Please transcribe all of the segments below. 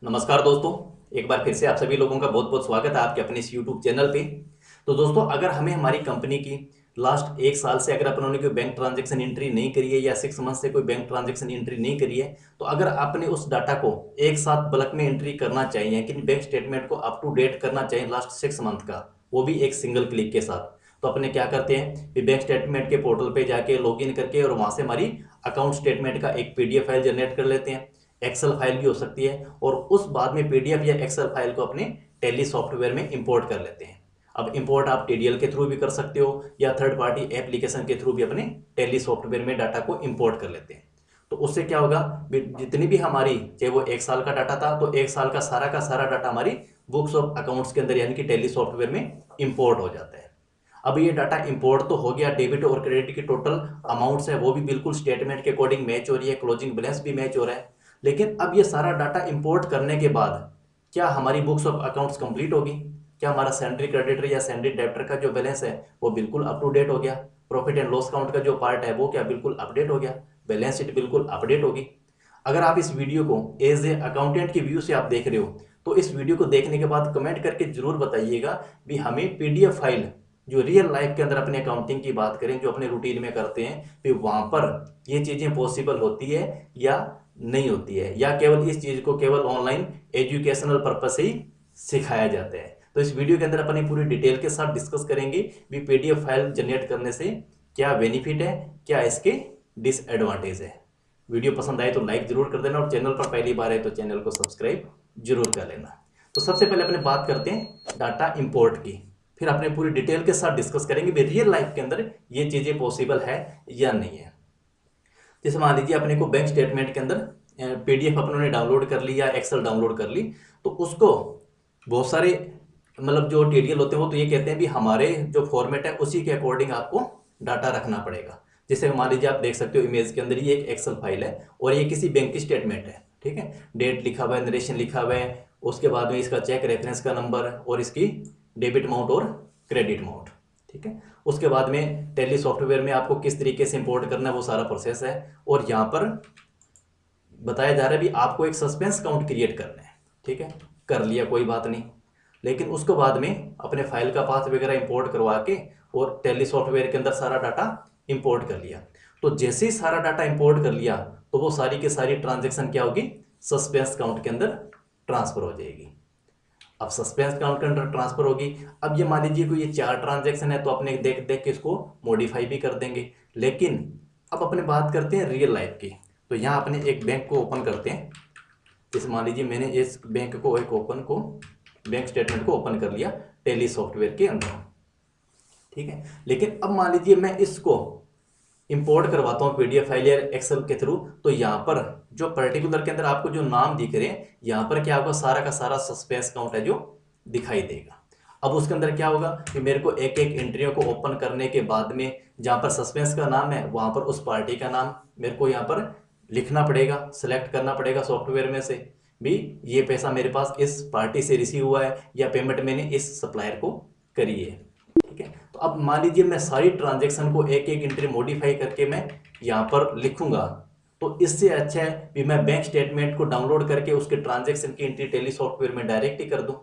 नमस्कार दोस्तों, एक बार फिर से आप सभी लोगों का बहुत बहुत स्वागत है आपके अपने इस यूट्यूब चैनल पे। तो दोस्तों, अगर हमें हमारी कंपनी की लास्ट एक साल से अगर अपनों ने कोई बैंक ट्रांजैक्शन एंट्री नहीं करी है या 6 मंथ से कोई बैंक ट्रांजैक्शन एंट्री नहीं करी है, तो अगर आपने उस डाटा को एक साथ बल्क में एंट्री करना चाहिए कि बैंक स्टेटमेंट को अप टू डेट करना चाहिए लास्ट 6 मंथ का, वो भी एक सिंगल क्लिक के साथ, तो अपने क्या करते हैं कि बैंक स्टेटमेंट के पोर्टल पे जाके लॉगिन करके और वहाँ से हमारी अकाउंट स्टेटमेंट का एक पीडीएफ फाइल जनरेट कर लेते हैं। एक्सेल फाइल भी हो सकती है, और उस बाद में पीडीएफ या एक्सेल फाइल को अपने टैली सॉफ्टवेयर में इंपोर्ट कर लेते हैं। अब इंपोर्ट आप टीडीएल के थ्रू भी कर सकते हो या थर्ड पार्टी एप्लीकेशन के थ्रू भी अपने टैली सॉफ्टवेयर में डाटा को इंपोर्ट कर लेते हैं। तो उससे क्या होगा, जितनी भी हमारी चाहे वो एक साल का डाटा था, तो एक साल का सारा डाटा हमारी बुक्स ऑफ अकाउंट्स के अंदर यानी कि टैली सॉफ्टवेयर में इंपोर्ट हो जाता है। अब ये डाटा इंपोर्ट तो हो गया, डेबिट और क्रेडिट की टोटल अमाउंट्स है वो भी बिल्कुल स्टेटमेंट के अकॉर्डिंग मैच हो रही है, क्लोजिंग बैलेंस भी मैच हो रहा है। लेकिन अब ये सारा डाटा इंपोर्ट करने के बाद क्या हमारी बुक्स ऑफ अकाउंट्स कंप्लीट होगी? क्या हमारा सैलरी क्रेडिटर या सैलरी डेबिटर का जो बैलेंस है वो बिल्कुल अप टू डेट हो गया? प्रॉफिट एंड लॉस अकाउंट का जो पार्ट है वो क्या बिल्कुल अपडेट हो गया? बैलेंस शीट बिल्कुल अपडेट होगी? अगर आप इस वीडियो को एज ए अकाउंटेंट की व्यू से आप देख रहे हो, तो इस वीडियो को देखने के बाद कमेंट करके जरूर बताइएगा भी हमें पीडीएफ फाइल जो रियल लाइफ के अंदर अपने अकाउंटिंग की बात करें, जो अपने रूटीन में करते हैं, फिर वहां पर ये चीजें पॉसिबल होती है या नहीं होती है, या केवल इस चीज को केवल ऑनलाइन एजुकेशनल पर्पज से ही सिखाया जाता है। तो इस वीडियो के अंदर अपनी पूरी डिटेल के साथ डिस्कस करेंगे भी पीडीएफ फाइल जनरेट करने से क्या बेनिफिट है, क्या इसके डिसएडवांटेज है। वीडियो पसंद आए तो लाइक जरूर कर देना, और चैनल पर पहली बार है तो चैनल को सब्सक्राइब जरूर कर लेना। तो सबसे पहले अपने बात करते हैं डाटा इंपोर्ट की, फिर अपने पूरी डिटेल के साथ डिस्कस करेंगे भी रियल लाइफ के अंदर ये चीजें पॉसिबल है या नहीं है। जैसे मान लीजिए अपने को बैंक स्टेटमेंट के अंदर पीडीएफ अपनों ने डाउनलोड कर ली या एक्सेल डाउनलोड कर ली, तो उसको बहुत सारे मतलब जो टीडीएल होते हैं वो तो ये कहते हैं भी हमारे जो फॉर्मेट है उसी के अकॉर्डिंग आपको डाटा रखना पड़ेगा। जैसे मान लीजिए आप देख सकते हो इमेज के अंदर ये एक एक्सेल फाइल है और ये किसी बैंक की स्टेटमेंट है, ठीक है। डेट लिखा हुआ है, नरेशन लिखा हुआ है, उसके बाद में इसका चेक रेफरेंस का नंबर और इसकी डेबिट अमाउंट और क्रेडिट अमाउंट, ठीक है। उसके बाद में टैली सॉफ्टवेयर में आपको किस तरीके से इंपोर्ट करना है वो सारा प्रोसेस है, और यहाँ पर बताया जा रहा है भी आपको एक सस्पेंस काउंट क्रिएट करना है, ठीक है। कर लिया कोई बात नहीं, लेकिन उसके बाद में अपने फाइल का पाथ वगैरह इंपोर्ट करवा के और टैली सॉफ्टवेयर के अंदर सारा डाटा इंपोर्ट कर लिया। तो जैसे ही सारा डाटा इंपोर्ट कर लिया तो वो सारी की सारी ट्रांजेक्शन क्या होगी, सस्पेंस काउंट के अंदर ट्रांसफर हो जाएगी। अब सस्पेंस काउंट के अंदर ट्रांसफर होगी। अब ये मान लीजिए कोई ये 4 ट्रांजेक्शन है तो अपने देख देख के इसको मॉडिफाई भी कर देंगे। लेकिन अब अपने बात करते हैं रियल लाइफ की। तो यहाँ अपने एक बैंक को ओपन करते हैं। जैसे मान लीजिए मैंने इस बैंक को बैंक स्टेटमेंट को ओपन कर लिया टैली सॉफ्टवेयर के अंदर, ठीक है। लेकिन अब मान लीजिए मैं इसको इंपोर्ट करवाता हूँ पीडीएफ फाइल या एक्सेल के थ्रू, तो यहाँ पर जो पर्टिकुलर के अंदर आपको जो नाम दिख रहे हैं, यहाँ पर क्या होगा, सारा का सारा सस्पेंस काउंट है जो दिखाई देगा। अब उसके अंदर क्या होगा कि मेरे को एक एक एंट्रियों को ओपन करने के बाद में जहाँ पर सस्पेंस का नाम है वहाँ पर उस पार्टी का नाम मेरे को यहाँ पर लिखना पड़ेगा, सेलेक्ट करना पड़ेगा सॉफ्टवेयर में से भी ये पैसा मेरे पास इस पार्टी से रिसीव हुआ है या पेमेंट मैंने इस सप्लायर को करी है, ठीक है। तो अब मान लीजिए मैं सारी ट्रांजेक्शन को एक एक एंट्री मॉडिफाई करके मैं यहाँ पर लिखूंगा, तो इससे अच्छा है कि मैं बैंक स्टेटमेंट को डाउनलोड करके उसके ट्रांजेक्शन की एंट्री टैली सॉफ्टवेयर में डायरेक्ट ही कर दूं।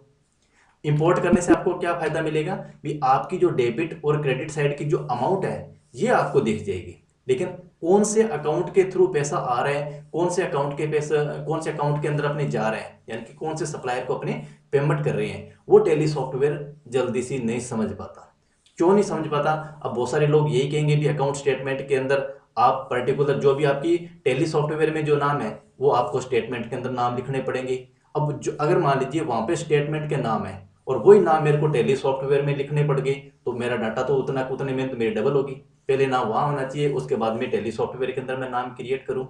इंपोर्ट करने से आपको क्या फायदा मिलेगा भी आपकी जो डेबिट और क्रेडिट साइड की जो अमाउंट है ये आपको दिख जाएगी, लेकिन कौन से अकाउंट के थ्रू पैसा आ रहा है, कौन से अकाउंट के अंदर अपने जा रहे हैं, यानी कि कौन से सप्लायर को अपने पेमेंट कर रहे हैं, वो टैली सॉफ्टवेयर जल्दी से नहीं समझ पाता। क्यों नहीं समझ पाता? अब बहुत सारे लोग यही कहेंगे भी अकाउंट स्टेटमेंट के अंदर आप पर्टिकुलर जो भी आपकी टैली सॉफ्टवेयर में जो नाम है वो आपको स्टेटमेंट के अंदर नाम लिखने पड़ेंगे। अब जो अगर मान लीजिए वहां पे स्टेटमेंट के नाम है और वही नाम मेरे को टैली सॉफ्टवेयर में लिखने पड़ गए, तो मेरा डाटा तो उतने में तो मेरी डबल होगी। पहले नाम वहां होना चाहिए, उसके बाद में टैली सॉफ्टवेयर के अंदर मैं नाम क्रिएट करूं।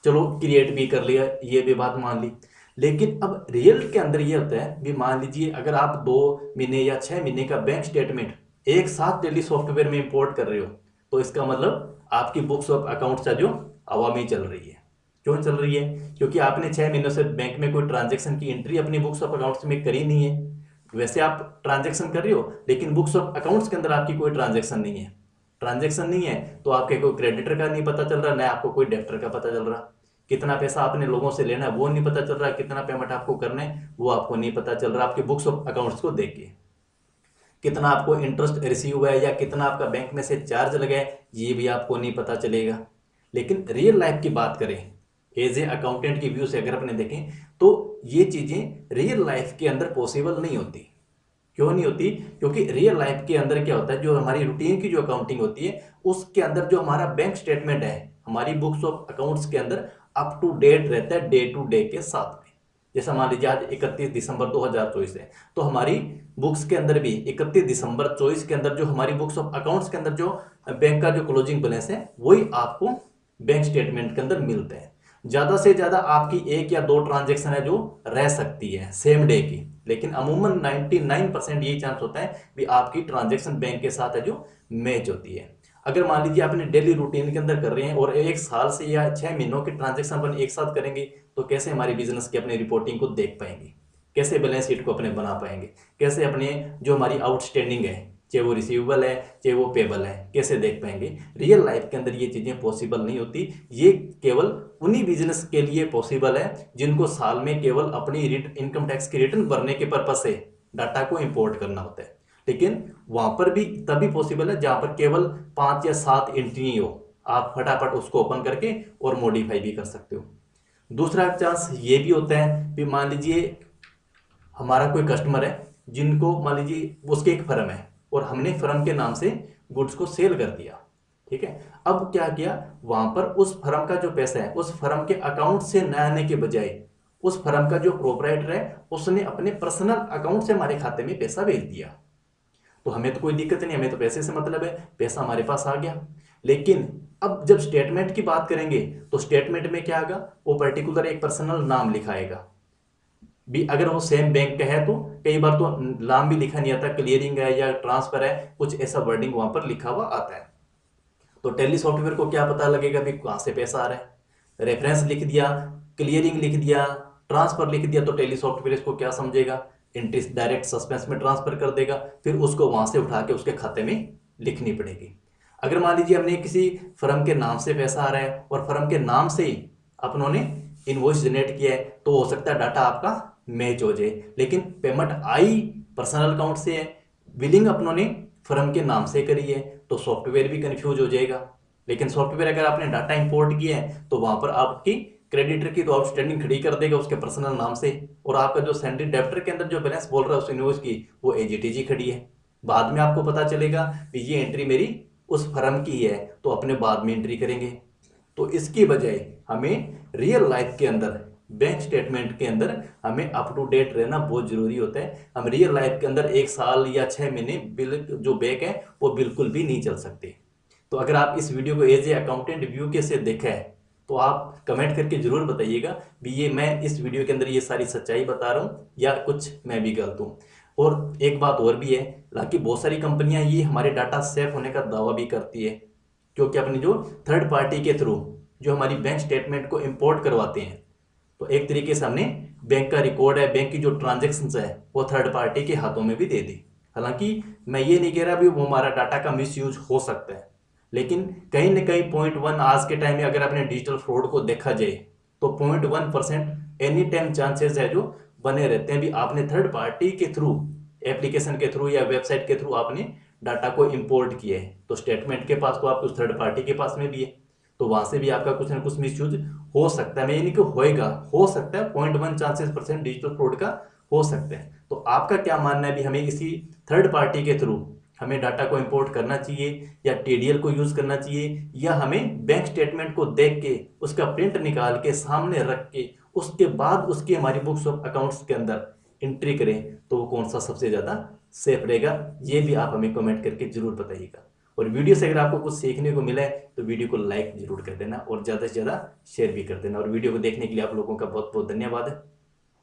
चलो क्रिएट भी कर लिया, ये भी बात मान ली। लेकिन अब रियल के अंदर ये होता है भी मान लीजिए अगर आप 2 महीने या 6 महीने का बैंक स्टेटमेंट एक साथ टैली सॉफ्टवेयर में इंपोर्ट कर रहे हो, तो इसका मतलब आपकी बुक्स ऑफ अकाउंट्स का जो हवा में चल रही है। क्यों चल रही है? क्योंकि आपने 6 महीनों से बैंक में कोई ट्रांजेक्शन की एंट्री अपनी बुक्स ऑफ अकाउंट्स में करी नहीं है। वैसे आप ट्रांजेक्शन कर रहे हो लेकिन बुक्स ऑफ अकाउंट्स के अंदर आपकी कोई ट्रांजेक्शन नहीं है, तो आपके कोई क्रेडिटर का नहीं पता चल रहा, ना आपको कोई डेबिटर का पता चल रहा। कितना पैसा आपने लोगों से लेना है वो नहीं पता चल रहा, कितना पेमेंट आपको करना है वो आपको नहीं पता चल रहा आपके बुक्स ऑफ अकाउंट्स को देख के। कितना आपको इंटरेस्ट रिसीव हुआ है या कितना आपका बैंक में से चार्ज लगा है ये भी आपको नहीं पता चलेगा। लेकिन रियल लाइफ की बात करें, एज ए अकाउंटेंट की व्यू से अगर अपने देखें तो ये चीज़ें रियल लाइफ के अंदर पॉसिबल नहीं होती। क्यों नहीं होती? क्योंकि रियल लाइफ के अंदर क्या होता है, जो हमारी रूटीन की जो अकाउंटिंग होती है उसके अंदर जो हमारा बैंक स्टेटमेंट है हमारी बुक्स ऑफ अकाउंट्स के अंदर अप टू डेट रहता है, डे टू डे के साथ में। जैसा मान लीजिए आज 31 दिसंबर 2024 है तो हमारी बुक्स के अंदर भी 31 दिसंबर 24 के अंदर जो हमारी बुक्स ऑफ अकाउंट्स के अंदर जो बैंक का जो क्लोजिंग बैलेंस है वही आपको बैंक स्टेटमेंट के अंदर मिलते हैं। ज़्यादा से ज़्यादा आपकी एक या दो ट्रांजेक्शन है जो रह सकती है सेम डे की, लेकिन अमूमन 99% यही चांस होता है कि आपकी ट्रांजेक्शन बैंक के साथ है जो मैच होती है। अगर मान लीजिए आपने डेली रूटीन के अंदर कर रहे हैं और एक साल से या 6 महीनों की ट्रांजेक्शन अपन एक साथ करेंगे तो कैसे हमारी बिजनेस की अपनी रिपोर्टिंग को देख पाएंगे, कैसे बैलेंस शीट को अपने बना पाएंगे, कैसे अपने जो हमारी आउटस्टैंडिंग है चाहे वो रिसीवेबल है चाहे वो पेबल है कैसे देख पाएंगे। रियल लाइफ के अंदर ये चीज़ें पॉसिबल नहीं होती। ये केवल उन्हीं बिजनेस के लिए पॉसिबल है जिनको साल में केवल अपनी इनकम टैक्स की रिटर्न भरने के पर्पज से डाटा को इंपोर्ट करना होता है। लेकिन वहां पर भी तभी पॉसिबल है जहां पर केवल 5 या 7 एंट्री हो, आप फटाफट उसको ओपन करके और मॉडिफाई भी कर सकते हो। दूसरा चांस ये भी होता है कि मान लीजिए हमारा कोई कस्टमर है जिनको मान लीजिए उसके एक फर्म है और हमने फर्म के नाम से गुड्स को सेल कर दिया, ठीक है। अब क्या किया, वहां पर उस फर्म का जो पैसा है उस फर्म के अकाउंट से न आने के बजाय उस फर्म का जो प्रोपराइटर है उसने अपने पर्सनल अकाउंट से हमारे खाते में पैसा भेज दिया। तो हमें तो कोई दिक्कत नहीं, हमें तो पैसे से मतलब है, पैसा हमारे पास आ गया। लेकिन अब जब स्टेटमेंट की बात करेंगे तो स्टेटमेंट में क्या आएगा, वो पर्टिकुलर एक पर्सनल नाम लिखाएगा भी। अगर वो सेम बैंक का है तो कई बार तो नाम भी लिखा नहीं आता, क्लियरिंग है या ट्रांसफर है, कुछ ऐसा वर्डिंग वहां पर लिखा हुआ आता है। तो टैली सॉफ्टवेयर को क्या पता लगेगा भी कहां से पैसा आ रहा है। रेफरेंस लिख दिया, क्लियरिंग लिख दिया, ट्रांसफर लिख दिया तो टैली सॉफ्टवेयर इसको क्या समझेगा, एंट्री डायरेक्ट सस्पेंस में ट्रांसफर कर देगा, फिर उसको वहां से उठा के उसके खाते में लिखनी पड़ेगी। अगर मान लीजिए हमने किसी फर्म के नाम से पैसा आ रहा है और फर्म के नाम से ही अपनों ने इनवॉइस जनरेट किया है तो हो सकता है डाटा आपका मैच हो जाए, लेकिन पेमेंट आई पर्सनल अकाउंट से है, बिलिंग अपनों ने फर्म के नाम से करी है तो सॉफ्टवेयर भी कंफ्यूज हो जाएगा। लेकिन सॉफ्टवेयर अगर आपने डाटा इंपोर्ट किया है तो वहां पर आपकी क्रेडिटर की तो आउटस्टैंडिंग खड़ी कर देगा उसके पर्सनल नाम से, और आपका जो सैलरी डेब्टर के अंदर जो बैलेंस बोल रहा है उस इनवॉइस की वो एजीटीजी खड़ी है। बाद में आपको पता चलेगा कि ये एंट्री मेरी उस फर्म की है तो अपने बाद में एंट्री करेंगे। तो इसकी बजाय हमें रियल लाइफ के अंदर बैंक स्टेटमेंट के अंदर हमें अप टू डेट रहना बहुत जरूरी होता है। हम रियल लाइफ के अंदर एक साल या 6 महीने बिल जो बैक है वो बिल्कुल भी नहीं चल सकते। तो अगर आप इस वीडियो को एज ए अकाउंटेंट व्यू के से देखा है तो आप कमेंट करके जरूर बताइएगा भी ये मैं इस वीडियो के अंदर ये सारी सच्चाई बता रहा हूँ या कुछ मैं भी गलत हूँ। और एक बात और भी है, हालांकि बहुत सारी कंपनियां ये हमारे डाटा सेफ होने का दावा भी करती है क्योंकि अपनी जो थर्ड पार्टी के थ्रू जो हमारी बैंक स्टेटमेंट को इंपोर्ट करवाते हैं तो एक तरीके से हमने बैंक का रिकॉर्ड है, बैंक की जो ट्रांजेक्शन्स है वो थर्ड पार्टी के हाथों में भी दे दी। हालांकि मैं ये नहीं कह रहा भी वो हमारा डाटा का मिसयूज हो सकता है, लेकिन कहीं ना कहीं 0.1 आज के टाइम में अगर अपने डिजिटल फ्रॉड को देखा जाए तो 0.1% एनी टाइम चांसेस है जो बने रहते हैं भी आपने थर्ड पार्टी के थ्रू एप्लीकेशन के थ्रू या वेबसाइट के थ्रू आपने डाटा को इंपोर्ट किया है तो स्टेटमेंट के पास तो आपके उस थर्ड पार्टी के पास में भी है तो वहां से भी आपका कुछ ना कुछ मिसयूज हो सकता है। मैं ये नहीं कि होएगा, हो सकता है 0.1 चांसेस % डिजिटल फ्रॉड का हो सकता है। तो आपका क्या मानना है भी हमें इसी थर्ड पार्टी के थ्रू हमें डाटा को इंपोर्ट करना चाहिए या टीडीएल को यूज करना चाहिए, या हमें बैंक स्टेटमेंट को देख के उसका प्रिंट निकाल के सामने रख के उसके बाद उसकी हमारी बुक्स ऑफ अकाउंट्स के अंदर एंट्री करें तो वो कौन सा सबसे ज़्यादा सेफ रहेगा, ये भी आप हमें कमेंट करके जरूर बताइएगा। और वीडियो से अगर आपको कुछ सीखने को मिला है तो वीडियो को लाइक जरूर कर देना और ज़्यादा से ज़्यादा शेयर भी कर देना। और वीडियो को देखने के लिए आप लोगों का बहुत बहुत धन्यवाद है।